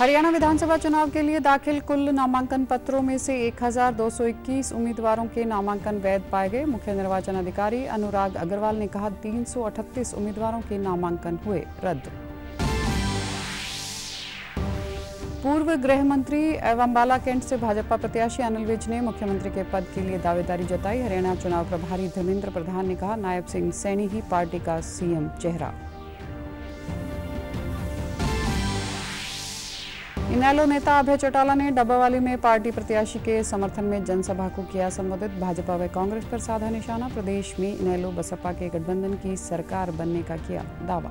हरियाणा विधानसभा चुनाव के लिए दाखिल कुल नामांकन पत्रों में से 1221 उम्मीदवारों के नामांकन वैध पाए गए। मुख्य निर्वाचन अधिकारी अनुराग अग्रवाल ने कहा 338 उम्मीदवारों के नामांकन हुए रद्द। पूर्व गृह मंत्री एवं अम्बाला कैंट से भाजपा प्रत्याशी अनिल विज ने मुख्यमंत्री के पद के लिए दावेदारी जताई। हरियाणा चुनाव प्रभारी धर्मेंद्र प्रधान ने कहा नायब सिंह सैनी ही पार्टी का सीएम चेहरा। इनेलो नेता अभय चौटाला ने डब्बावाली में पार्टी प्रत्याशी के समर्थन में जनसभा को किया संबोधित। भाजपा व कांग्रेस पर साधा निशाना। प्रदेश में इनेलो बसपा के गठबंधन की सरकार बनने का किया दावा।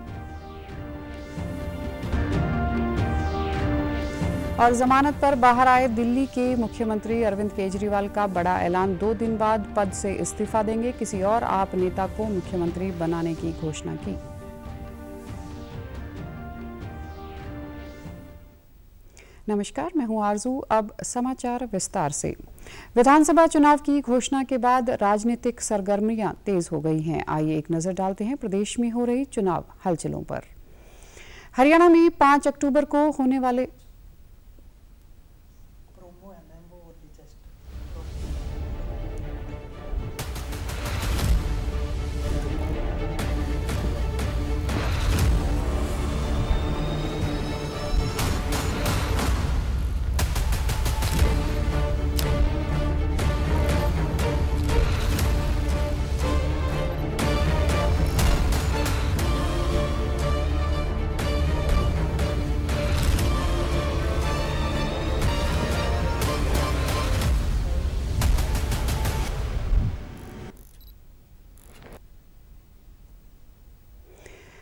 और जमानत पर बाहर आए दिल्ली के मुख्यमंत्री अरविंद केजरीवाल का बड़ा ऐलान। 2 दिन बाद पद से इस्तीफा देंगे। किसी और आप नेता को मुख्यमंत्री बनाने की घोषणा की। नमस्कार, मैं हूं आरजू। अब समाचार विस्तार से। विधानसभा चुनाव की घोषणा के बाद राजनीतिक सरगर्मियां तेज हो गई हैं। आइए एक नजर डालते हैं प्रदेश में हो रही चुनाव हलचलों पर। हरियाणा में 5 अक्टूबर को होने वाले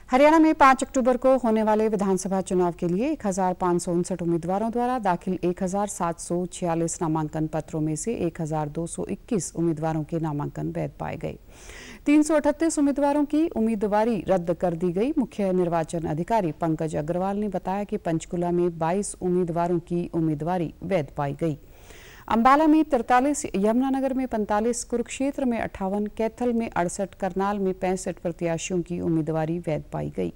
हरियाणा में 5 अक्टूबर को होने वाले विधानसभा चुनाव के लिए 1559 उम्मीदवारों द्वारा दाखिल 1746 नामांकन पत्रों में से 1221 उम्मीदवारों के नामांकन वैध पाए गए। 338 उम्मीदवारों की उम्मीदवारी रद्द कर दी गई। मुख्य निर्वाचन अधिकारी पंकज अग्रवाल ने बताया कि पंचकुला में 22 उम्मीदवारों की उम्मीदवारी वैध पाई गई। अम्बाला में 43, यमुनानगर में 45, कुरुक्षेत्र में 58, कैथल में 68, करनाल में 65 प्रत्याशियों की उम्मीदवारी वैध पाई गई।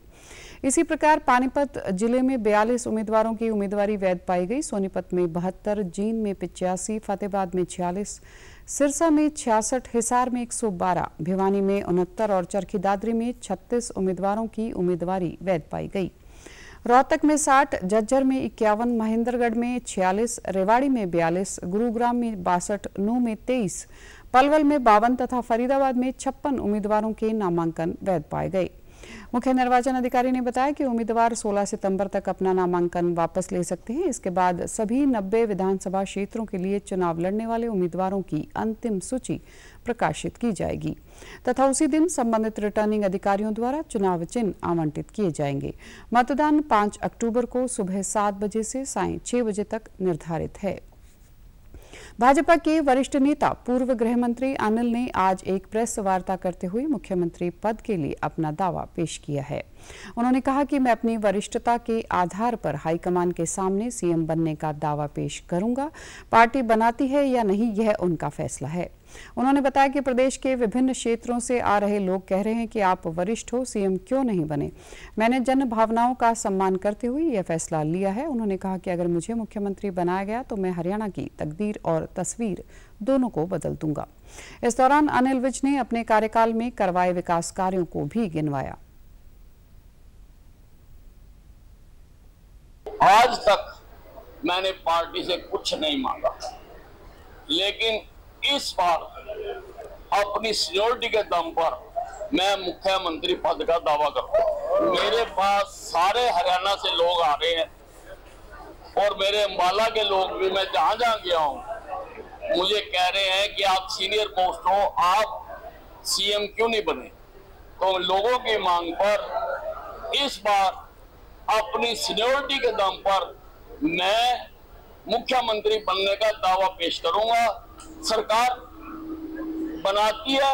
इसी प्रकार पानीपत जिले में 42 उम्मीदवारों की उम्मीदवारी वैध पाई गई। सोनीपत में 72, जींद में 85, फतेहाबाद में 46, सिरसा में 66, हिसार में 112, भिवानी में 69 और चरखी दादरी में 36 उम्मीदवारों की उम्मीदवारी वैध पाई गई। रोहतक में 60, झज्जर में 51, महेंद्रगढ़ में 46, रेवाड़ी में 42, गुरुग्राम में 62, नूंह में 23, पलवल में 52 तथा फरीदाबाद में 56 उम्मीदवारों के नामांकन वैध पाए गए। मुख्य निर्वाचन अधिकारी ने बताया कि उम्मीदवार 16 सितंबर तक अपना नामांकन वापस ले सकते हैं। इसके बाद सभी 90 विधानसभा क्षेत्रों के लिए चुनाव लड़ने वाले उम्मीदवारों की अंतिम सूची प्रकाशित की जाएगी तथा उसी दिन संबंधित रिटर्निंग अधिकारियों द्वारा चुनाव चिन्ह आवंटित किए जाएंगे। मतदान 5 अक्टूबर को सुबह 7 बजे से सायं 6 बजे तक निर्धारित है। भाजपा के वरिष्ठ नेता पूर्व गृह मंत्री अनिल ने आज एक प्रेस वार्ता करते हुए मुख्यमंत्री पद के लिए अपना दावा पेश किया है। उन्होंने कहा कि मैं अपनी वरिष्ठता के आधार पर हाईकमान के सामने सीएम बनने का दावा पेश करूंगा। पार्टी बनाती है या नहीं, यह उनका फैसला है। उन्होंने बताया कि प्रदेश के विभिन्न क्षेत्रों से आ रहे लोग कह रहे हैं कि आप वरिष्ठ हो, सीएम क्यों नहीं बने। मैंने जन भावनाओं का सम्मान करते हुए यह फैसला लिया है। उन्होंने कहा कि अगर मुझे मुख्यमंत्री बनाया गया तो मैं हरियाणा की तकदीर और तस्वीर दोनों को बदल दूंगा। इस दौरान अनिल विज ने अपने कार्यकाल में करवाए विकास कार्यों को भी गिनवाया। आज तक मैंने पार्टी से कुछ नहीं मांगा, लेकिन इस बार अपनी सीनियरिटी के दम पर मैं मुख्यमंत्री पद का दावा करता हूं। मेरे पास सारे हरियाणा से लोग आ रहे हैं और मेरे अम्बाला के लोग भी, मैं जहां जहां गया हूं, मुझे कह रहे हैं कि आप सीनियर पोस्ट हो, आप सीएम क्यों नहीं बने। तो लोगों की मांग पर इस बार अपनी सीनियरिटी के दम पर मैं मुख्यमंत्री बनने का दावा पेश करूंगा। सरकार बनाती है,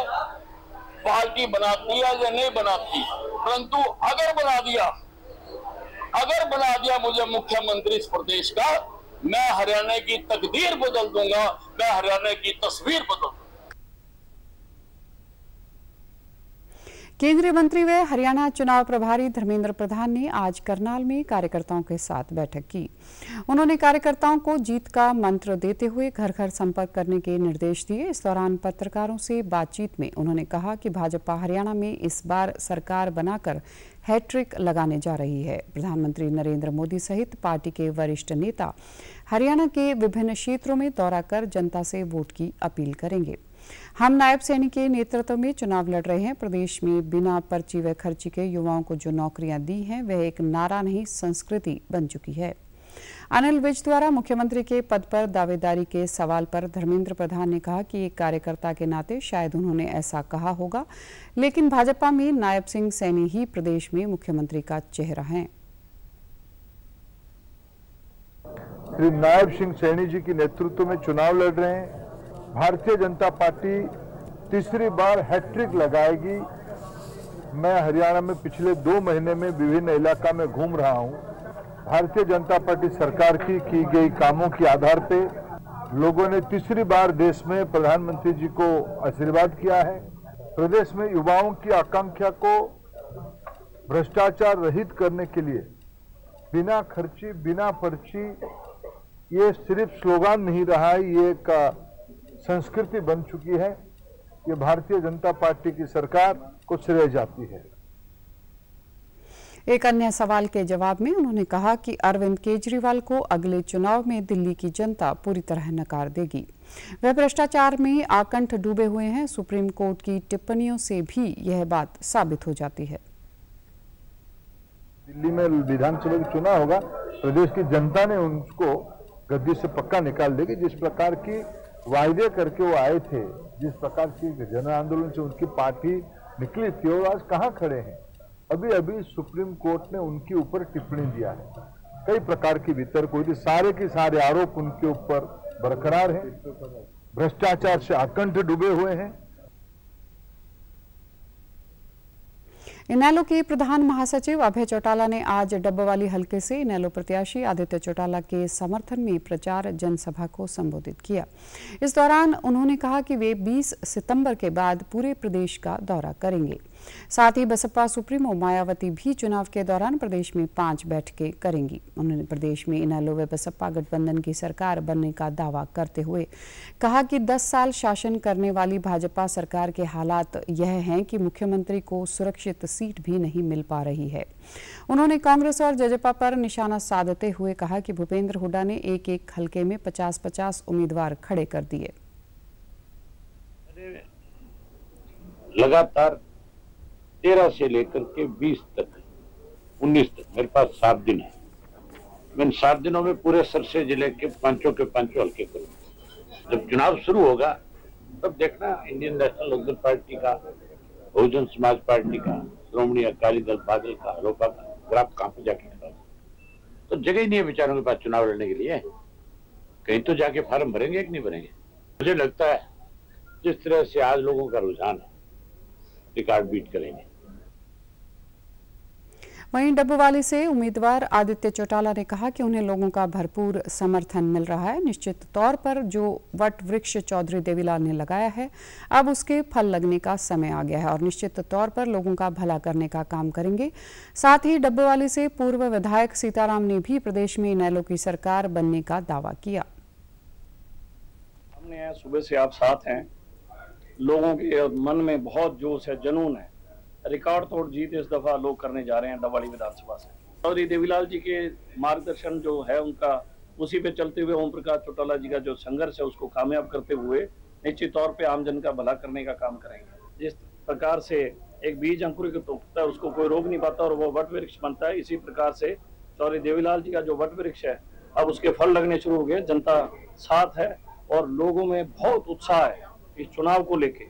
पार्टी बनाती है या नहीं बनाती, परंतु अगर बना दिया मुझे मुख्यमंत्री इस प्रदेश का, मैं हरियाणा की तकदीर बदल दूंगा, मैं हरियाणा की तस्वीर बदल दूंगा। केंद्रीय मंत्री व हरियाणा चुनाव प्रभारी धर्मेंद्र प्रधान ने आज करनाल में कार्यकर्ताओं के साथ बैठक की। उन्होंने कार्यकर्ताओं को जीत का मंत्र देते हुए घर घर संपर्क करने के निर्देश दिए। इस दौरान पत्रकारों से बातचीत में उन्होंने कहा कि भाजपा हरियाणा में इस बार सरकार बनाकर हैट्रिक लगाने जा रही है। प्रधानमंत्री नरेंद्र मोदी सहित पार्टी के वरिष्ठ नेता हरियाणा के विभिन्न क्षेत्रों में दौरा कर जनता से वोट की अपील करेंगे। हम नायब सैनी के नेतृत्व में चुनाव लड़ रहे हैं। प्रदेश में बिना पर्ची व खर्ची के युवाओं को जो नौकरियां दी हैं वह एक नारा नहीं संस्कृति बन चुकी है। अनिल विज द्वारा मुख्यमंत्री के पद पर दावेदारी के सवाल पर धर्मेंद्र प्रधान ने कहा कि एक कार्यकर्ता के नाते शायद उन्होंने ऐसा कहा होगा, लेकिन भाजपा में नायब सिंह सैनी ही प्रदेश में मुख्यमंत्री का चेहरा हैं। श्री नायब सिंह सैनी जी के नेतृत्व में चुनाव लड़ रहे हैं। भारतीय जनता पार्टी तीसरी बार हैट्रिक लगाएगी। मैं हरियाणा में पिछले 2 महीने में विभिन्न इलाका में घूम रहा हूं। भारतीय जनता पार्टी सरकार की गई कामों के आधार पे लोगों ने तीसरी बार देश में प्रधानमंत्री जी को आशीर्वाद किया है। प्रदेश में युवाओं की आकांक्षा को भ्रष्टाचार रहित करने के लिए बिना खर्ची बिना पर्ची, ये सिर्फ स्लोगान नहीं रहा है, ये एक संस्कृति बन चुकी है। ये भारतीय जनता पार्टी की सरकार को श्रेय जाती है। एक अन्य सवाल के जवाब में उन्होंने कहा कि अरविंद केजरीवाल को अगले चुनाव में दिल्ली की जनता पूरी तरह नकार देगी। वह भ्रष्टाचार में आकंठ डूबे हुए हैं। सुप्रीम कोर्ट की टिप्पणियों से भी यह बात साबित हो जाती है। दिल्ली में विधानसभा का चुनाव होगा, प्रदेश की जनता ने उनको गद्दी से पक्का निकाल देगी। जिस प्रकार की वायदे करके वो आए थे, जिस प्रकार की जन आंदोलन से उनकी पार्टी निकली थी, वो आज कहां खड़े हैं। अभी अभी सुप्रीम कोर्ट ने उनके ऊपर टिप्पणी दिया है। कई प्रकार की वितर्क हुई थी, सारे के सारे आरोप उनके ऊपर बरकरार हैं। भ्रष्टाचार से आकंठ डूबे हुए हैं। इनेलो के प्रधान महासचिव अभय चौटाला ने आज डब्बावाली हलके से इनेलो प्रत्याशी आदित्य चौटाला के समर्थन में प्रचार जनसभा को संबोधित किया। इस दौरान उन्होंने कहा कि वे 20 सितंबर के बाद पूरे प्रदेश का दौरा करेंगे। साथ ही बसपा सुप्रीमो मायावती भी चुनाव के दौरान प्रदेश में 5 बैठकें करेंगी। उन्होंने प्रदेश में इनेलो व बसपा गठबंधन की सरकार बनने का दावा करते हुए कहा कि 10 साल शासन करने वाली भाजपा सरकार के हालात यह हैं कि मुख्यमंत्री को सुरक्षित सीट भी नहीं मिल पा रही है। उन्होंने कांग्रेस और जजपा पर निशाना साधते हुए कहा कि भूपेंद्र हुड्डा ने एक हलके में 50-50 उम्मीदवार खड़े कर दिए। लगातार 13 से लेकर के 20 तक 19 तक मेरे पास 7 दिन है। मैं 7 दिनों में पूरे सरसे जिले के पांचों हल्के करूंगा। जब चुनाव शुरू होगा तब देखना इंडियन नेशनल लोकदल पार्टी का, बहुजन समाज पार्टी का, श्रोमणी अकाली दल बादल का, लोपा का ग्राफ कहां पे जाके खड़ा। तो जगह ही नहीं है बेचारों के पास चुनाव लड़ने के लिए। कहीं तो जाके फार्म भरेंगे कि नहीं भरेंगे। मुझे लगता है जिस तरह से आज लोगों का रुझान है, रिकॉर्ड बीट करेंगे। वहीं डब्बावाली से उम्मीदवार आदित्य चौटाला ने कहा कि उन्हें लोगों का भरपूर समर्थन मिल रहा है। निश्चित तौर पर जो वट वृक्ष चौधरी देवीलाल ने लगाया है, अब उसके फल लगने का समय आ गया है और निश्चित तौर पर लोगों का भला करने का काम करेंगे। साथ ही डब्बावाली से पूर्व विधायक सीताराम ने भी प्रदेश में इनेलो की सरकार बनने का दावा किया। हमने सुबह से आप साथ हैं, लोगों के मन में बहुत जोश है, जुनून है। रिकॉर्ड तोड़ जीत इस दफा लोग करने जा रहे हैं डब्बावाली विधानसभा से। चौधरी देवीलाल जी के मार्गदर्शन जो है उनका, उसी पे चलते हुए ओम प्रकाश चौटाला जी का जो संघर्ष है उसको कामयाब करते हुए निश्चित तौर पे आमजन का भला करने का काम करेंगे। जिस प्रकार से एक बीज अंकुरित होता है उसको कोई रोक नहीं पाता और वो वट वृक्ष बनता है, इसी प्रकार से चौधरी देवीलाल जी का जो वट वृक्ष है अब उसके फल लगने शुरू हो गए। जनता साथ है और लोगों में बहुत उत्साह है इस चुनाव को लेके।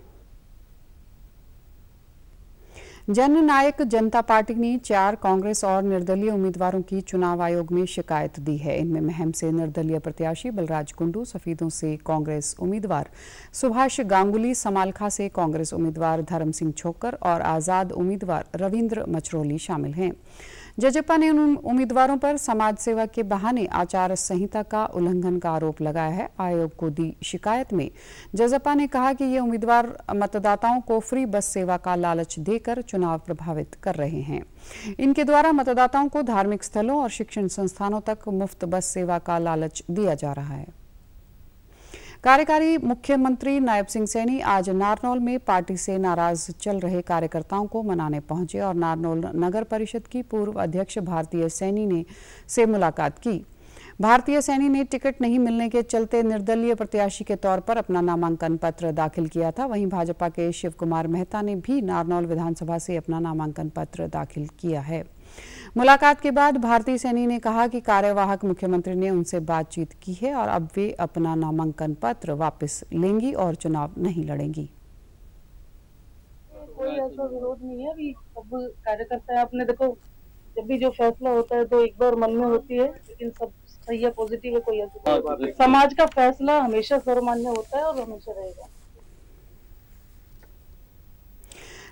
जननायक जनता पार्टी ने 4 कांग्रेस और निर्दलीय उम्मीदवारों की चुनाव आयोग में शिकायत दी है। इनमें महम से निर्दलीय प्रत्याशी बलराज कुंडू, सफीदों से कांग्रेस उम्मीदवार सुभाष गांगुली, समालखा से कांग्रेस उम्मीदवार धर्म सिंह छोक्कर और आजाद उम्मीदवार रविंद्र मचरौली शामिल हैं। जजेपा ने उन उम्मीदवारों पर समाज सेवा के बहाने आचार संहिता का उल्लंघन का आरोप लगाया है। आयोग को दी शिकायत में जजेपा ने कहा कि ये उम्मीदवार मतदाताओं को फ्री बस सेवा का लालच देकर चुनाव प्रभावित कर रहे हैं। इनके द्वारा मतदाताओं को धार्मिक स्थलों और शिक्षण संस्थानों तक मुफ्त बस सेवा का लालच दिया जा रहा है। कार्यकारी मुख्यमंत्री नायब सिंह सैनी आज नारनौल में पार्टी से नाराज चल रहे कार्यकर्ताओं को मनाने पहुंचे और नारनौल नगर परिषद की पूर्व अध्यक्ष भारतीय सैनी से मुलाकात की। भारतीय सैनी ने टिकट नहीं मिलने के चलते निर्दलीय प्रत्याशी के तौर पर अपना नामांकन पत्र दाखिल किया था। वहीं भाजपा के शिव कुमार मेहता ने भी नारनौल विधानसभा से अपना नामांकन पत्र दाखिल किया है। मुलाकात के बाद भारतीय सैनी ने कहा कि कार्यवाहक मुख्यमंत्री ने उनसे बातचीत की है और अब वे अपना नामांकन पत्र वापस लेंगी और चुनाव नहीं लड़ेंगी। कोई ऐसा विरोध नहीं है। अभी सब कार्यकर्ता है, आपने देखो जब भी जो फैसला होता है तो एक बार मन में होती है, लेकिन सब सही है, पॉजिटिव है, कोई ऐसा समाज का फैसला हमेशा सर्वमान्य होता है और हमेशा रहेगा।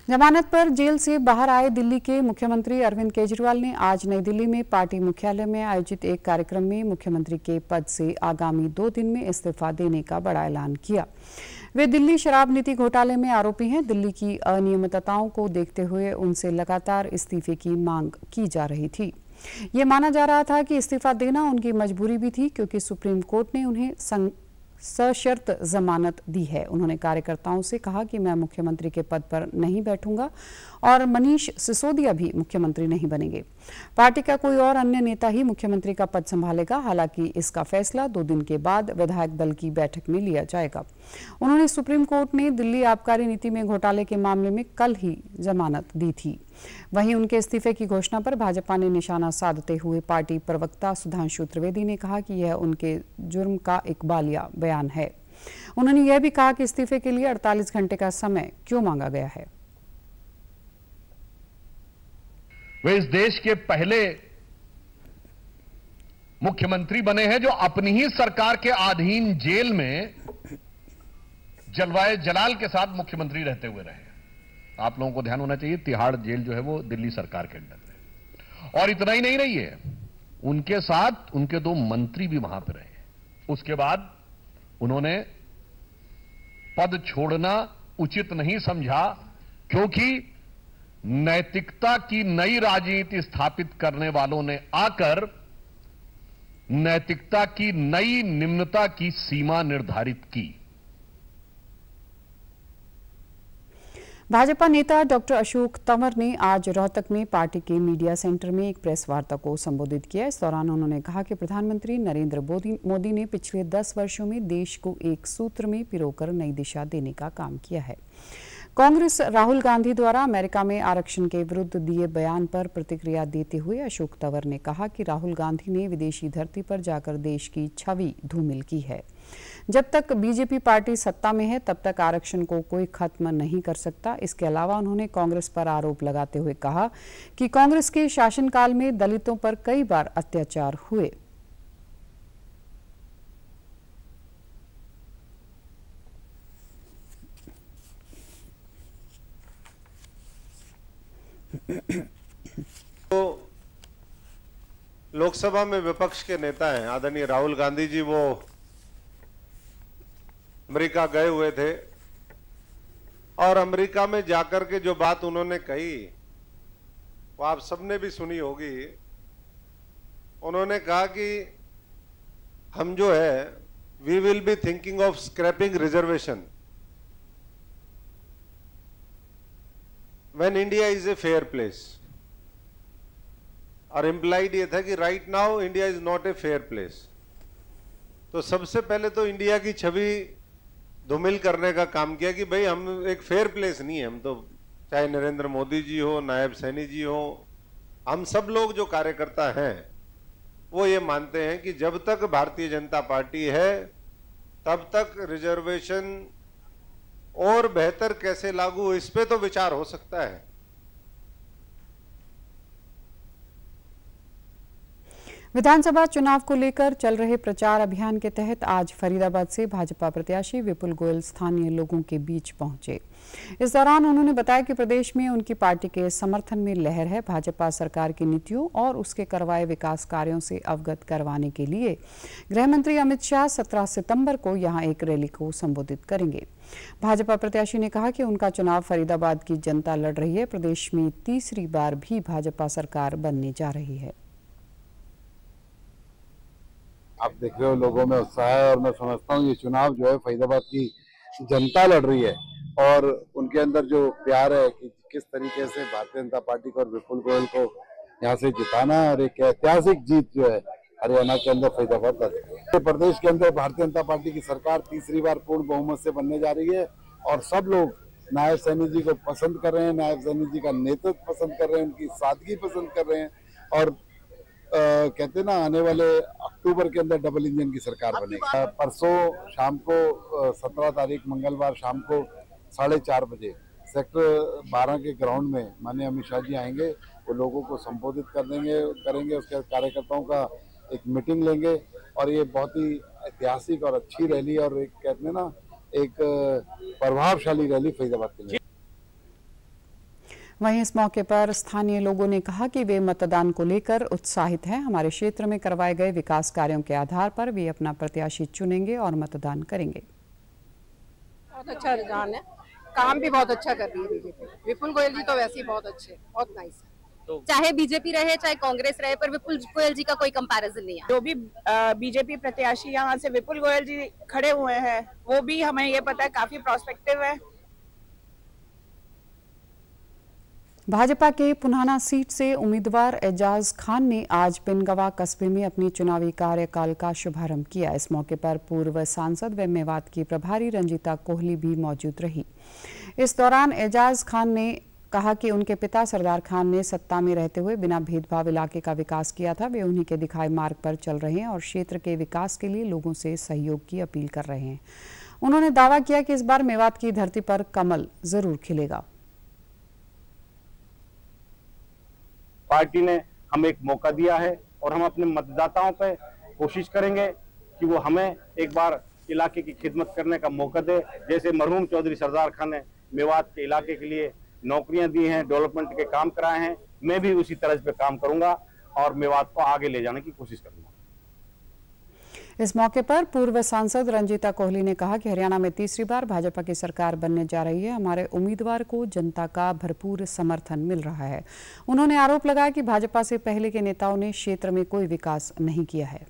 जमानत पर जेल से बाहर आए दिल्ली के मुख्यमंत्री अरविंद केजरीवाल ने आज नई दिल्ली में पार्टी मुख्यालय में आयोजित एक कार्यक्रम में मुख्यमंत्री के पद से आगामी 2 दिन में इस्तीफा देने का बड़ा ऐलान किया। वे दिल्ली शराब नीति घोटाले में आरोपी हैं। दिल्ली की अनियमितताओं को देखते हुए उनसे लगातार इस्तीफे की मांग की जा रही थी। ये माना जा रहा था कि इस्तीफा देना उनकी मजबूरी भी थी, क्योंकि सुप्रीम कोर्ट ने उन्हें सशर्त जमानत दी है। उन्होंने कार्यकर्ताओं से कहा कि मैं मुख्यमंत्री के पद पर नहीं बैठूंगा और मनीष सिसोदिया भी मुख्यमंत्री नहीं बनेंगे। पार्टी का कोई और अन्य नेता ही मुख्यमंत्री का पद संभालेगा। हालांकि इसका फैसला 2 दिन के बाद विधायक दल की बैठक में लिया जाएगा। उन्होंने सुप्रीम कोर्ट ने दिल्ली आबकारी नीति में घोटाले के मामले में कल ही जमानत दी थी। वहीं उनके इस्तीफे की घोषणा पर भाजपा ने निशाना साधते हुए पार्टी प्रवक्ता सुधांशु त्रिवेदी ने कहा कि यह उनके जुर्म का एक बालिया बयान है। उन्होंने यह भी कहा कि इस्तीफे के लिए 48 घंटे का समय क्यों मांगा गया है। वे इस देश के पहले मुख्यमंत्री बने हैं जो अपनी ही सरकार के अधीन जेल में जलवाए जलाल के साथ मुख्यमंत्री रहते हुए रहे। आप लोगों को ध्यान होना चाहिए, तिहाड़ जेल जो है वो दिल्ली सरकार के अंडर है। और इतना ही नहीं रही है, उनके साथ उनके 2 मंत्री भी वहां पर रहे। उसके बाद उन्होंने पद छोड़ना उचित नहीं समझा, क्योंकि नैतिकता की नई राजनीति स्थापित करने वालों ने आकर नैतिकता की नई निम्नता की सीमा निर्धारित की। भाजपा नेता डॉक्टर अशोक तंवर ने आज रोहतक में पार्टी के मीडिया सेंटर में एक प्रेस वार्ता को संबोधित किया। इस दौरान उन्होंने कहा कि प्रधानमंत्री नरेंद्र मोदी ने पिछले 10 वर्षों में देश को एक सूत्र में पिरोकर नई दिशा देने का काम किया है। कांग्रेस राहुल गांधी द्वारा अमेरिका में आरक्षण के विरुद्ध दिए बयान पर प्रतिक्रिया देते हुए अशोक तंवर ने कहा कि राहुल गांधी ने विदेशी धरती पर जाकर देश की छवि धूमिल की है। जब तक बीजेपी पार्टी सत्ता में है तब तक आरक्षण को कोई खत्म नहीं कर सकता। इसके अलावा उन्होंने कांग्रेस पर आरोप लगाते हुए कहा कि कांग्रेस के शासनकाल में दलितों पर कई बार अत्याचार हुए। तो लोकसभा में विपक्ष के नेता हैं आदरणीय राहुल गांधी जी, वो अमेरिका गए हुए थे और अमेरिका में जाकर के जो बात उन्होंने कही वो आप सबने भी सुनी होगी। उन्होंने कहा कि हम जो है we will be thinking of scrapping reservation when India is a fair place. और इम्प्लाइड ये था कि right now India is not a fair place. तो सबसे पहले तो इंडिया की छवि धूमिल करने का काम किया कि भाई हम एक फेयर प्लेस नहीं है। हम तो चाहे नरेंद्र मोदी जी हो, नायब सैनी जी हो, हम सब लोग जो कार्यकर्ता हैं वो ये मानते हैं कि जब तक भारतीय जनता पार्टी है तब तक रिजर्वेशन और बेहतर कैसे लागू हो, इस पे तो विचार हो सकता है। विधानसभा चुनाव को लेकर चल रहे प्रचार अभियान के तहत आज फरीदाबाद से भाजपा प्रत्याशी विपुल गोयल स्थानीय लोगों के बीच पहुंचे। इस दौरान उन्होंने बताया कि प्रदेश में उनकी पार्टी के समर्थन में लहर है। भाजपा सरकार की नीतियों और उसके करवाए विकास कार्यों से अवगत करवाने के लिए गृह मंत्री अमित शाह 17 सितंबर को यहां एक रैली को संबोधित करेंगे। भाजपा प्रत्याशी ने कहा कि उनका चुनाव फरीदाबाद की जनता लड़ रही है। प्रदेश में तीसरी बार भी भाजपा सरकार बनने जा रही है। आप देख रहे हो लोगों में उत्साह है और मैं समझता हूँ ये चुनाव जो है फरीदाबाद की जनता लड़ रही है और उनके अंदर जो प्यार है कि किस तरीके से भारतीय जनता पार्टी को और विपुल गोयल को यहाँ से जिताना है और एक ऐतिहासिक जीत जो है हरियाणा के अंदर फरीदाबाद प्रदेश के अंदर भारतीय जनता पार्टी की सरकार तीसरी बार पूर्ण बहुमत से बनने जा रही है और सब लोग नायब सैनी जी को पसंद कर रहे हैं, नायब सैनी जी का नेतृत्व पसंद कर रहे हैं, उनकी सादगी पसंद कर रहे हैं और कहते हैं ना आने वाले अक्टूबर के अंदर डबल इंजन की सरकार बनेगी। परसों शाम को 17 तारीख मंगलवार शाम को 4:30 बजे सेक्टर 12 के ग्राउंड में माननीय अमित शाह जी आएंगे। वो लोगों को संबोधित करेंगे, उसके कार्यकर्ताओं का एक मीटिंग लेंगे और ये बहुत ही ऐतिहासिक और अच्छी रैली और एक कहते हैं ना एक प्रभावशाली रैली फरीदाबाद के लिए। वहीं इस मौके पर स्थानीय लोगों ने कहा कि वे मतदान को लेकर उत्साहित हैं। हमारे क्षेत्र में करवाए गए विकास कार्यों के आधार पर वे अपना प्रत्याशी चुनेंगे और मतदान करेंगे। बहुत अच्छा रुझान है, काम भी बहुत अच्छा कर रही है बीजेपी। विपुल गोयल जी तो वैसे ही बहुत अच्छे, बहुत नाइस है। चाहे बीजेपी रहे चाहे कांग्रेस रहे, पर विपुल गोयल जी का कोई कंपैरिजन नहीं है। जो भी बीजेपी प्रत्याशी यहाँ से विपुल गोयल जी खड़े हुए हैं वो भी हमें ये पता है काफी प्रोस्पेक्टिव है। भाजपा के पुनाना सीट से उम्मीदवार एजाज खान ने आज पिनगवा कस्बे में अपनी चुनावी कार्यकाल का शुभारंभ किया। इस मौके पर पूर्व सांसद व मेवात की प्रभारी रंजीता कोहली भी मौजूद रही। इस दौरान एजाज खान ने कहा कि उनके पिता सरदार खान ने सत्ता में रहते हुए बिना भेदभाव इलाके का विकास किया था। वे उन्हीं के दिखाए मार्ग पर चल रहे हैं और क्षेत्र के विकास के लिए लोगों से सहयोग की अपील कर रहे हैं। उन्होंने दावा किया कि इस बार मेवात की धरती पर कमल जरूर खिलेगा। पार्टी ने हमें एक मौका दिया है और हम अपने मतदाताओं पे कोशिश करेंगे कि वो हमें एक बार इलाके की खिदमत करने का मौका दे। जैसे मरहूम चौधरी सरदार खान ने मेवात के इलाके के लिए नौकरियां दी हैं, डेवलपमेंट के काम कराए हैं, मैं भी उसी तरह पे काम करूंगा और मेवात को आगे ले जाने की कोशिश करूंगा। इस मौके पर पूर्व सांसद रंजीता कोहली ने कहा कि हरियाणा में तीसरी बार भाजपा की सरकार बनने जा रही है। हमारे उम्मीदवार को जनता का भरपूर समर्थन मिल रहा है। उन्होंने आरोप लगाया कि भाजपा से पहले के नेताओं ने क्षेत्र में कोई विकास नहीं किया है।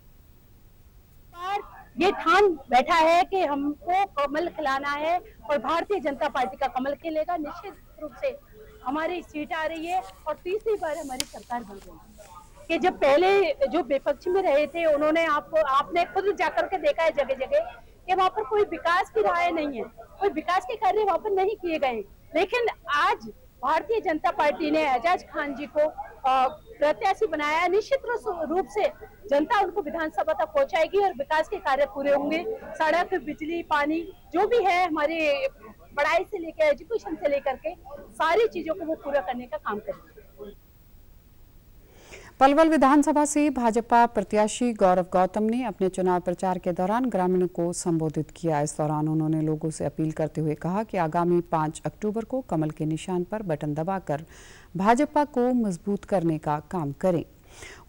ये ठान बैठा है कि हमको कमल खिलाना है और भारतीय जनता पार्टी का कमल खिलेगा। निश्चित रूप से हमारी सीट आ रही है और तीसरी बार हमारी सरकार बन रही है। कि जब पहले जो विपक्ष में रहे थे उन्होंने आपने खुद जाकर के देखा है जगह जगह कि वहाँ पर कोई विकास की राय नहीं है, कोई विकास के कार्य वहाँ पर नहीं किए गए। लेकिन आज भारतीय जनता पार्टी ने एजाज खान जी को प्रत्याशी बनाया। निश्चित रूप से जनता उनको विधानसभा तक पहुंचाएगी और विकास के कार्य पूरे होंगे। सड़क, बिजली, पानी जो भी है हमारी पढ़ाई से लेकर एजुकेशन से लेकर के सारी चीजों को वो पूरा करने का काम करेंगे। पलवल विधानसभा से भाजपा प्रत्याशी गौरव गौतम ने अपने चुनाव प्रचार के दौरान ग्रामीणों को संबोधित किया। इस दौरान उन्होंने लोगों से अपील करते हुए कहा कि आगामी 5 अक्टूबर को कमल के निशान पर बटन दबाकर भाजपा को मजबूत करने का काम करें।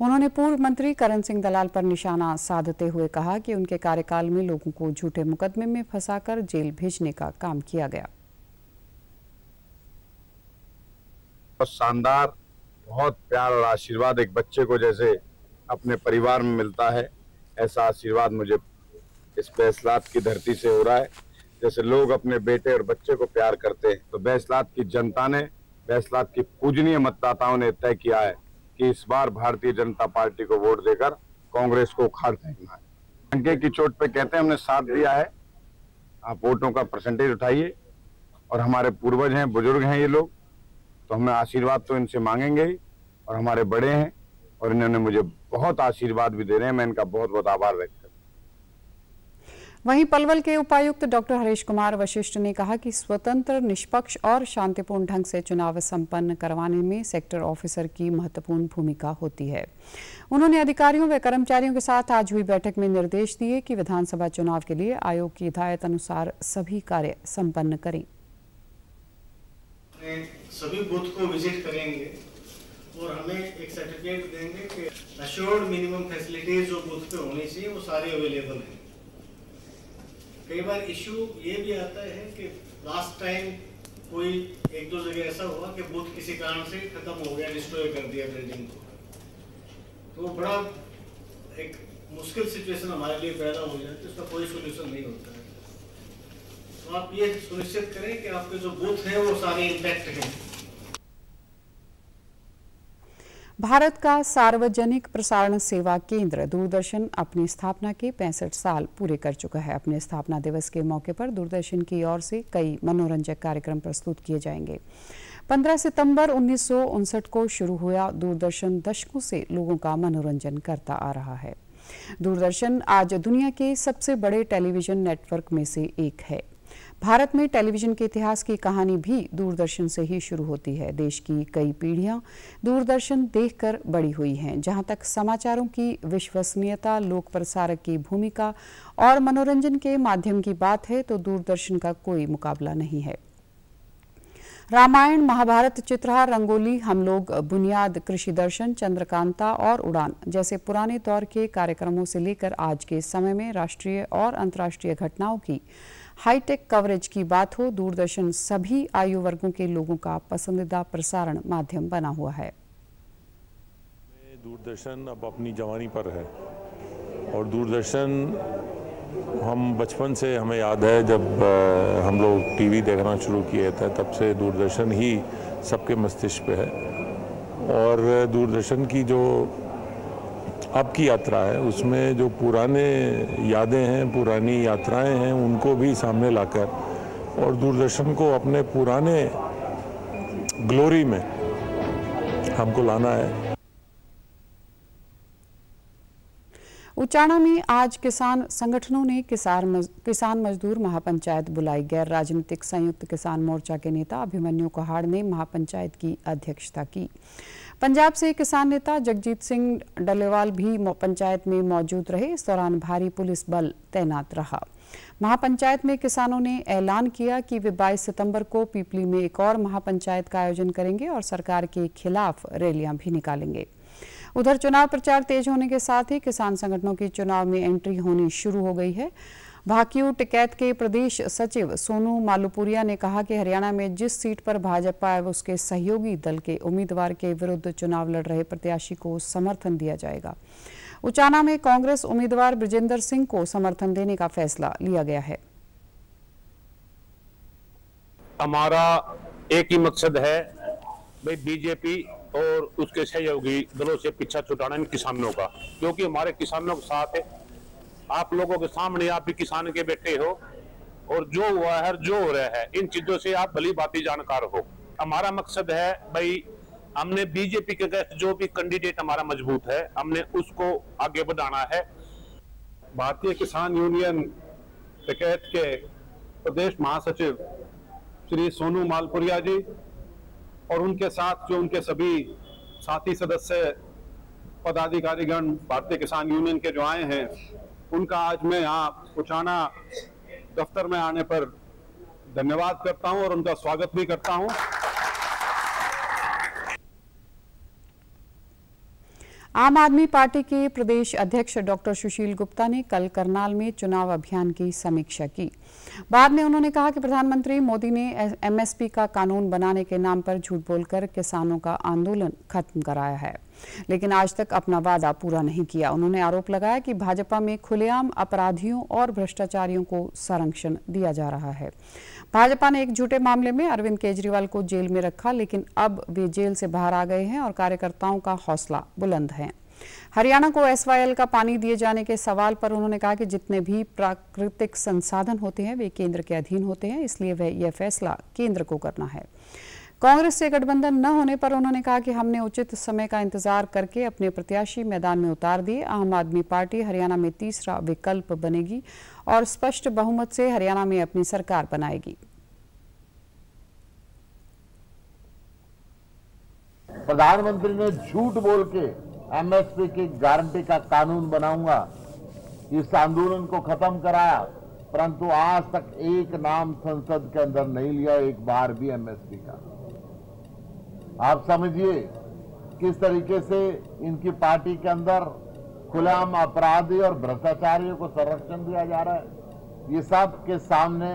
उन्होंने पूर्व मंत्री करण सिंह दलाल पर निशाना साधते हुए कहा कि उनके कार्यकाल में लोगों को झूठे मुकदमे में फंसाकर जेल भेजने का काम किया गया। शानदार, बहुत प्यार और आशीर्वाद एक बच्चे को जैसे अपने परिवार में मिलता है, ऐसा आशीर्वाद मुझे इस बैसलात की धरती से हो रहा है। जैसे लोग अपने बेटे और बच्चे को प्यार करते हैं, तो बैसलात की जनता ने, बैसलात की पूजनीय मतदाताओं ने तय किया है कि इस बार भारतीय जनता पार्टी को वोट देकर कांग्रेस को उखाड़ फेंकना है। डंके की चोट पे कहते हैं हमने साथ दिया है। आप वोटों का परसेंटेज उठाइए और हमारे पूर्वज हैं, बुजुर्ग हैं ये लोग, तो हमें आशीर्वाद तो इनसे मांगेंगे ही और हमारे बड़े हैं और इन्होंने मुझे बहुत आशीर्वाद भी दे रहे हैं। मैं इनका बहुत बहुत आभार व्यक्त करता वहीं पलवल के उपायुक्त डॉक्टर हरीश कुमार वशिष्ठ ने कहा कि स्वतंत्र, निष्पक्ष और शांतिपूर्ण ढंग से चुनाव संपन्न करवाने में सेक्टर ऑफिसर की महत्वपूर्ण भूमिका होती है। उन्होंने अधिकारियों व कर्मचारियों के साथ आज हुई बैठक में निर्देश दिए कि विधानसभा चुनाव के लिए आयोग की हिदायत अनुसार सभी कार्य संपन्न करें। सभी बूथ को विजिट करेंगे और हमें एक सर्टिफिकेट देंगे कि अश्योर्ड मिनिमम फैसिलिटीज जो बूथ पे होनी चाहिए वो सारी अवेलेबल हैं। कई बार इशू ये भी आता है कि लास्ट टाइम कोई एक दो जगह ऐसा हुआ कि बूथ किसी कारण से खत्म हो गया, डिस्ट्रॉय कर दिया बिल्डिंग को, तो बड़ा एक मुश्किल सिचुएशन हमारे लिए पैदा हो जाती है, उसका कोई सोल्यूशन नहीं होता है। तो आप ये सुनिश्चित करें कि आपके जो बूथ हैं वो सारे इंटैक्ट हैं। भारत का सार्वजनिक प्रसारण सेवा केंद्र दूरदर्शन अपनी स्थापना के 65 साल पूरे कर चुका है। अपने स्थापना दिवस के मौके पर दूरदर्शन की ओर से कई मनोरंजक कार्यक्रम प्रस्तुत किए जाएंगे। 15 सितंबर 1959 को शुरू हुआ दूरदर्शन दशकों से लोगों का मनोरंजन करता आ रहा है। दूरदर्शन आज दुनिया के सबसे बड़े टेलीविजन नेटवर्क में से एक है। भारत में टेलीविजन के इतिहास की कहानी भी दूरदर्शन से ही शुरू होती है। देश की कई पीढ़ियां दूरदर्शन देखकर बड़ी हुई हैं। जहां तक समाचारों की विश्वसनीयता, लोक प्रसारक की भूमिका और मनोरंजन के माध्यम की बात है तो दूरदर्शन का कोई मुकाबला नहीं है। रामायण, महाभारत, चित्रहार, रंगोली, हम लोग, बुनियाद, कृषि दर्शन, चंद्रकांता और उड़ान जैसे पुराने दौर के कार्यक्रमों से लेकर आज के समय में राष्ट्रीय और अंतर्राष्ट्रीय घटनाओं की हाईटेक कवरेज की बात हो, दूरदर्शन सभी आयु वर्गों के लोगों का पसंदीदा प्रसारण माध्यम बना हुआ है। दूरदर्शन अब अपनी जवानी पर है और दूरदर्शन हम बचपन से हमें याद है जब हम लोग टीवी देखना शुरू किए थे, तब से दूरदर्शन ही सबके मस्तिष्क पे है। और दूरदर्शन की जो अब की यात्रा है उसमें जो पुराने यादें हैं, पुरानी यात्राएं हैं, उनको भी सामने लाकर और दूरदर्शन को अपने पुराने ग्लोरी में हमको लाना है। उचाना में आज किसान संगठनों ने किसान मजदूर महापंचायत बुलाई। गैर राजनीतिक संयुक्त किसान मोर्चा के नेता अभिमन्यु कहाड़ ने महापंचायत की अध्यक्षता की। पंजाब से किसान नेता जगजीत सिंह डलेवाल भी पंचायत में मौजूद रहे। इस दौरान भारी पुलिस बल तैनात रहा। महापंचायत में किसानों ने ऐलान किया कि वे 22 सितंबर को पीपली में एक और महापंचायत का आयोजन करेंगे और सरकार के खिलाफ रैलियां भी निकालेंगे। उधर चुनाव प्रचार तेज होने के साथ ही किसान संगठनों की चुनाव में एंट्री होनी शुरू हो गई है। भाकियू टिकैत के प्रदेश सचिव सोनू मालूपुरिया ने कहा कि हरियाणा में जिस सीट पर भाजपा व उसके सहयोगी दल के उम्मीदवार के विरुद्ध चुनाव लड़ रहे प्रत्याशी को समर्थन दिया जाएगा। उचाना में कांग्रेस उम्मीदवार ब्रजेंद्र सिंह को समर्थन देने का फैसला लिया गया है। हमारा एक ही मकसद है भाई बीजेपी और उसके सहयोगी दलों से पीछा छुड़ाना इन किसानों का, क्योंकि हमारे किसानों के साथ है। आप लोगों के सामने आप भी किसान के बेटे हो और जो हुआ है जो हो रहा है इन चीजों से आप भली भांति जानकार हो। हमारा मकसद है भाई हमने बीजेपी के जो भी कैंडिडेट हमारा मजबूत है हमने उसको आगे बढ़ाना है। भारतीय किसान यूनियन टिकैत के प्रदेश महासचिव श्री सोनू मालपुरिया जी और उनके साथ जो उनके सभी साथी सदस्य पदाधिकारीगण भारतीय किसान यूनियन के जो आए हैं उनका आज मैं यहाँ उचाना दफ्तर में आने पर धन्यवाद करता हूँ और उनका स्वागत भी करता हूँ। आम आदमी पार्टी के प्रदेश अध्यक्ष डॉक्टर सुशील गुप्ता ने कल करनाल में चुनाव अभियान की समीक्षा की। बाद में उन्होंने कहा कि प्रधानमंत्री मोदी ने एमएसपी का कानून बनाने के नाम पर झूठ बोलकर किसानों का आंदोलन खत्म कराया है, लेकिन आज तक अपना वादा पूरा नहीं किया। उन्होंने आरोप लगाया कि भाजपा में खुलेआम अपराधियों और भ्रष्टाचारियों को संरक्षण दिया जा रहा है। भाजपा ने एक झूठे मामले में अरविंद केजरीवाल को जेल में रखा, लेकिन अब वे जेल से बाहर आ गए हैं और कार्यकर्ताओं का हौसला बुलंद है। हरियाणा को एसवाईएल का पानी दिए जाने के सवाल पर उन्होंने कहा कि जितने भी प्राकृतिक संसाधन होते हैं वे केंद्र के अधीन होते हैं, इसलिए वह यह फैसला केंद्र को करना है। कांग्रेस से गठबंधन न होने पर उन्होंने कहा कि हमने उचित समय का इंतजार करके अपने प्रत्याशी मैदान में उतार दिए। आम आदमी पार्टी हरियाणा में तीसरा विकल्प बनेगी और स्पष्ट बहुमत से हरियाणा में अपनी सरकार बनाएगी। प्रधानमंत्री ने झूठ बोल के एमएसपी की गारंटी का कानून बनाऊंगा इस आंदोलन को खत्म कराया, परंतु आज तक एक नाम संसद के अंदर नहीं लिया एक बार भी एमएसपी का। आप समझिए किस तरीके से इनकी पार्टी के अंदर खुलेआम अपराधी और भ्रष्टाचारियों को संरक्षण दिया जा रहा है। ये सब के सामने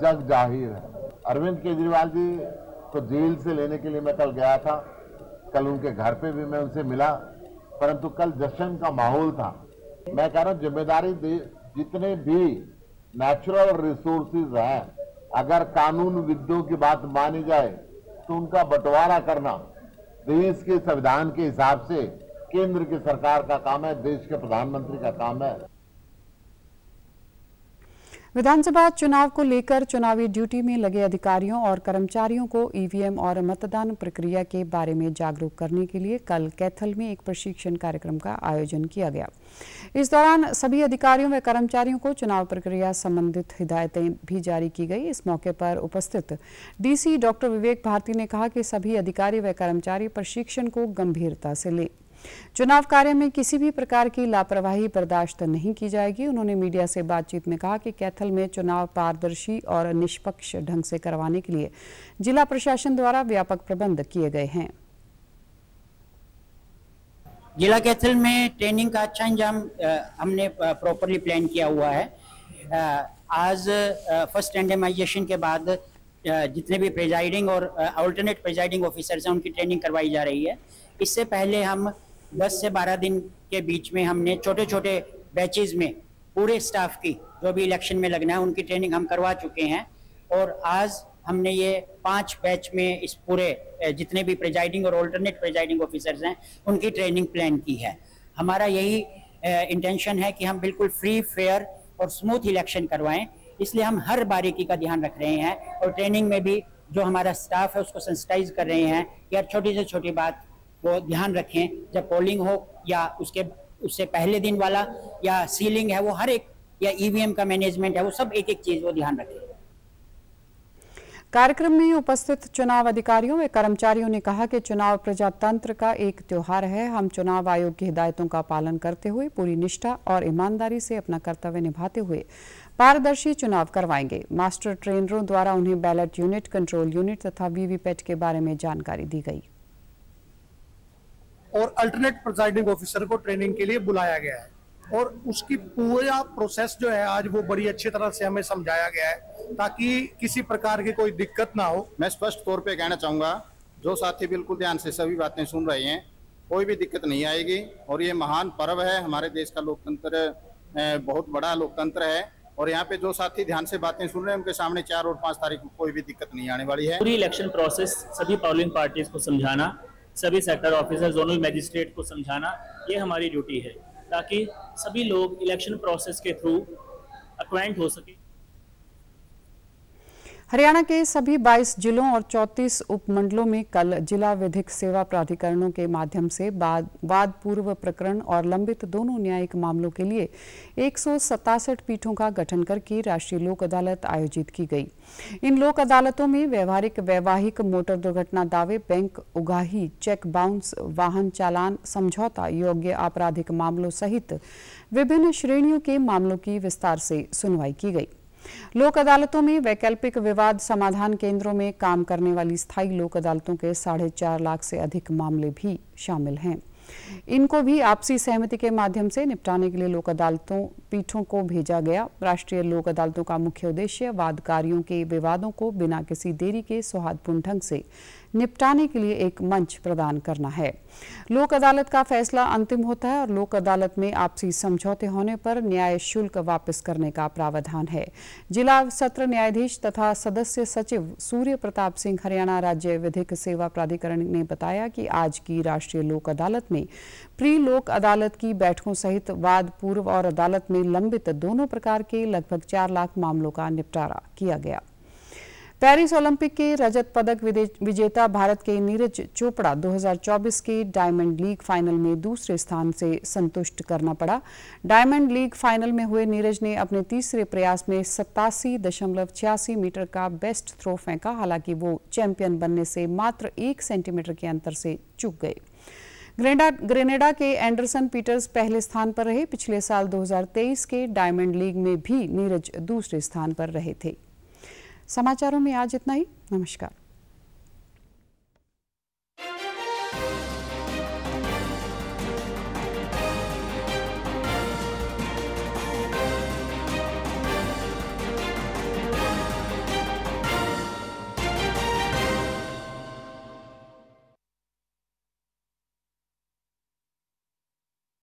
जग जाहिर है। अरविंद केजरीवाल जी को जेल से लेने के लिए मैं कल गया था, कल उनके घर पे भी मैं उनसे मिला, परंतु कल जश्न का माहौल था। मैं कह रहा हूं जिम्मेदारी जितने भी नेचुरल रिसोर्सेज हैं, अगर कानून विदों की बात मानी जाए तो उनका बंटवारा करना देश के संविधान के हिसाब से केंद्र की सरकार का काम है, देश के प्रधानमंत्री का काम है। विधानसभा चुनाव को लेकर चुनावी ड्यूटी में लगे अधिकारियों और कर्मचारियों को ईवीएम और मतदान प्रक्रिया के बारे में जागरूक करने के लिए कल कैथल में एक प्रशिक्षण कार्यक्रम का आयोजन किया गया। इस दौरान सभी अधिकारियों व कर्मचारियों को चुनाव प्रक्रिया संबंधित हिदायतें भी जारी की गई। इस मौके पर उपस्थित डीसी डॉक्टर विवेक भारती ने कहा कि सभी अधिकारी व कर्मचारी प्रशिक्षण को गंभीरता से लें। चुनाव कार्य में किसी भी प्रकार की लापरवाही बर्दाश्त नहीं की जाएगी। उन्होंने मीडिया से बातचीत में कहा कि कैथल में चुनाव पारदर्शी और निष्पक्ष ढंग से करवाने के लिए जिला प्रशासन द्वारा व्यापक प्रबंध किए गए हैं। जिला कैथल में ट्रेनिंग का अच्छा इंतजाम हमने प्रॉपरली प्लान किया हुआ है। आज फर्स्ट रैंडमाइजेशन के बाद जितने भी प्रेजाइडिंग और अल्टरनेट प्रेजाइडिंग ऑफिसर्स हैं उनकी ट्रेनिंग करवाई जा रही है। इससे पहले हम 10 से 12 दिन के बीच में हमने छोटे छोटे बैचेज में पूरे स्टाफ की जो भी इलेक्शन में लगना है उनकी ट्रेनिंग हम करवा चुके हैं और आज हमने ये 5 बैच में इस पूरे जितने भी प्रेजाइडिंग और अल्टरनेट प्रेजाइडिंग ऑफिसर्स हैं उनकी ट्रेनिंग प्लान की है। हमारा यही इंटेंशन है कि हम बिल्कुल फ्री, फेयर और स्मूथ इलेक्शन करवाएं, इसलिए हम हर बारीकी का ध्यान रख रहे हैं और ट्रेनिंग में भी जो हमारा स्टाफ है उसको सेंसिटाइज कर रहे हैं कि हर छोटी से छोटी बात वो ध्यान रखें। जब पोलिंग हो या उससे पहले दिन वाला या सीलिंग है वो हर एक, या ईवीएम का मैनेजमेंट है वो सब एक एक चीज वो ध्यान रखें। कार्यक्रम में उपस्थित चुनाव अधिकारियों व कर्मचारियों ने कहा कि चुनाव प्रजातंत्र का एक त्योहार है। हम चुनाव आयोग की हिदायतों का पालन करते हुए पूरी निष्ठा और ईमानदारी से अपना कर्तव्य निभाते हुए पारदर्शी चुनाव करवाएंगे। मास्टर ट्रेनरों द्वारा उन्हें बैलेट यूनिट, कंट्रोल यूनिट तथा वीवीपैट के बारे में जानकारी दी गई और अल्टरनेट प्रिजाइडिंग ऑफिसर को ट्रेनिंग के लिए बुलाया गया है और उसकी पूरा प्रोसेस जो है आज वो बड़ी अच्छी तरह से हमें समझाया गया है ताकि किसी प्रकार की कोई दिक्कत ना हो। मैं स्पष्ट तौर पे कहना चाहूँगा, जो साथी बिल्कुल ध्यान से सभी बातें सुन रहे हैं, कोई भी दिक्कत नहीं आएगी और ये महान पर्व है। हमारे देश का लोकतंत्र बहुत बड़ा लोकतंत्र है और यहाँ पे जो साथी ध्यान से बातें सुन रहे हैं उनके सामने 4 और 5 तारीख को कोई भी दिक्कत नहीं आने वाली है। पूरी इलेक्शन प्रोसेस सभी पोलिंग पार्टीज को समझाना, सभी सेक्टर ऑफिसर, जोनल मैजिस्ट्रेट को समझाना, ये हमारी ड्यूटी है ताकि सभी लोग इलेक्शन प्रोसेस के थ्रू अक्वाइंट हो सके। हरियाणा के सभी 22 जिलों और 34 उपमंडलों में कल जिला विधिक सेवा प्राधिकरणों के माध्यम से वाद पूर्व प्रकरण और लंबित दोनों न्यायिक मामलों के लिए 167 पीठों का गठन करके राष्ट्रीय लोक अदालत आयोजित की गई। इन लोक अदालतों में वैवाहिक मोटर दुर्घटना दावे, बैंक उगाही, चेक बाउंस, वाहन चालान, समझौता योग्य आपराधिक मामलों सहित विभिन्न श्रेणियों के मामलों की विस्तार से सुनवाई की गई। लोक अदालतों में वैकल्पिक विवाद समाधान केंद्रों में काम करने वाली स्थायी लोक अदालतों के 4.5 लाख से अधिक मामले भी शामिल हैं। इनको भी आपसी सहमति के माध्यम से निपटाने के लिए लोक अदालतों पीठों को भेजा गया। राष्ट्रीय लोक अदालतों का मुख्य उद्देश्य वादकारियों के विवादों को बिना किसी देरी के सौहार्दपूर्ण ढंग से निपटाने के लिए एक मंच प्रदान करना है। लोक अदालत का फैसला अंतिम होता है और लोक अदालत में आपसी समझौते होने पर न्याय शुल्क वापस करने का प्रावधान है। जिला सत्र न्यायाधीश तथा सदस्य सचिव सूर्य प्रताप सिंह, हरियाणा राज्य विधिक सेवा प्राधिकरण ने बताया कि आज की राष्ट्रीय लोक अदालत में प्री लोक अदालत की बैठकों सहित वाद पूर्व और अदालत में लंबित दोनों प्रकार के लगभग 4 लाख मामलों का निपटारा किया गया। पेरिस ओलंपिक के रजत पदक विजेता भारत के नीरज चोपड़ा 2024 के डायमंड लीग फाइनल में दूसरे स्थान से संतुष्ट करना पड़ा। डायमंड लीग फाइनल में हुए नीरज ने अपने तीसरे प्रयास में 87.86 मीटर का बेस्ट थ्रो फेंका। हालांकि वो चैंपियन बनने से मात्र 1 सेंटीमीटर के अंतर से चूक गए। ग्रेनेडा के एंडरसन पीटर्स पहले स्थान पर रहे। पिछले साल 2023 के डायमंड लीग में भी नीरज दूसरे स्थान पर रहे थे। समाचारों में आज इतना ही। नमस्कार।